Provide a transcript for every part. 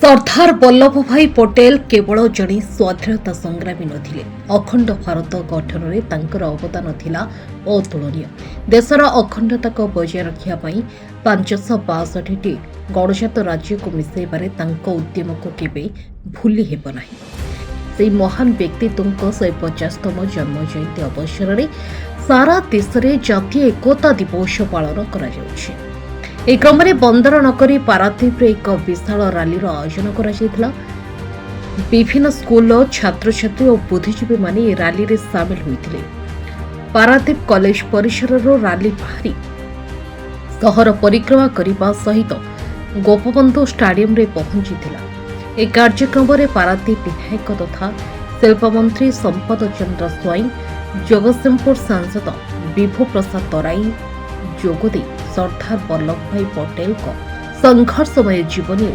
सरदार वल्लभ भाई पटेल केवल जड़े स्वाधीनता संग्रामी नथिले, अखंड भारत गठन में तांकर अवदान थिला अतुलनीय। देशर अखंडता को बजाय रखिया पई 562टी गणजात राज्य को मिसेबारे तांको उद्यम को केबे भूली हेब नाही। सेही महान व्यक्तित्व 150तम जन्म जयंती अवसर में सारा देश में जातीय एकता दिवस पालन करा जाउछि। ए क्रम में बंदर नकरी पारादीप एक विशाल रैलीर आयोजन करा। विभिन्न स्कूल छात्र छात्री और बुद्धिजीवी माने रैली रे शामिल होइतिले। पारादीप कॉलेज परिसर रैली बाहरी सहर परिक्रमा करने सहित गोपबंधु स्टाडियम रे पहुंचीथिला। ए कार्यक्रम में पारादीप विधायक तथा शिल्प मंत्री संपद चंद्र स्वाई, जगतसिंहपुर सांसद विभु प्रसाद तराई जोगदे सरदार वल्लभ भाई पटेल को संघर्षमय जीवनी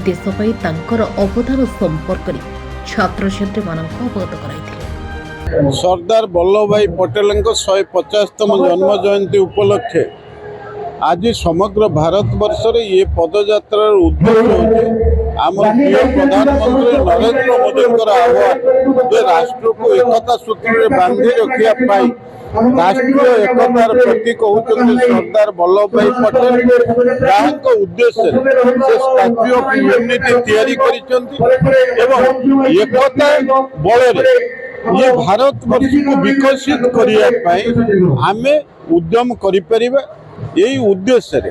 देशपाई तांकर अवदान संपर्क में छात्र छात्री मानक अवगत कराइथिले। सरदार वल्लभ भाई पटेल 150तम जन्म जयंती उपलक्षे आज समग्र भारत वर्ष रे ये पदयात्रार उद्देश्य होचे आम प्रिय प्रधानमंत्री नरेंद्र मोदी आह्वान जे राष्ट्र को एकता सूत्र में बांधि रखिया पाई राष्ट्रीय एकतार प्रतीक होउछन्ति सरदार वल्लभ भाई पटेल। जहाँक उद्देश्य से स्टैच्यू ऑफ यूनिटी तैयारी करिसन्ति एवं एकता बल ये भारत वर्ष को विकसित करिया पाई आमे उद्यम करि परिबा। यही उद्देश्य रे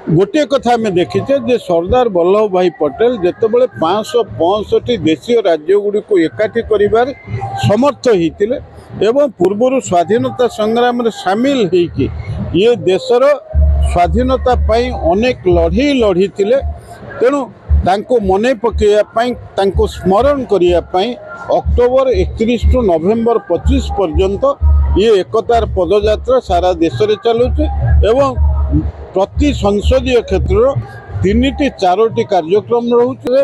गोटे कथा में देखीचे जे सरदार वल्लभ भाई पटेल जेतेबेले 565 देशीय राज्य गुडी को एकाठी करिबार समर्थ होइतिले एवं पूर्वर स्वाधीनता संग्राम में सामिल होइकि ये देशर स्वाधीनता पाई अनेक लड़ई लड़ी थिले। तेणु तांको मने पकेया पाई तांको स्मरण करिया पाई अक्टोबर 31 टू नवेम्बर 25 पर्यंत ये एकतार पदयात्रा सारा देश रे चलुचे एवं प्रति संसदीय क्षेत्र 3-4 कार्यक्रम रोचे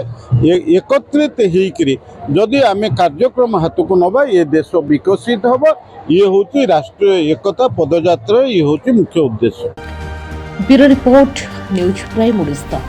एकत्रित होकर जदि आमे कार्यक्रम हाथ को नवा ये देश विकसित हम। ये हूँ राष्ट्रीय एकता पदयात्रा, ये हूँ मुख्य उद्देश्य। Bureau report, news prime Odisha.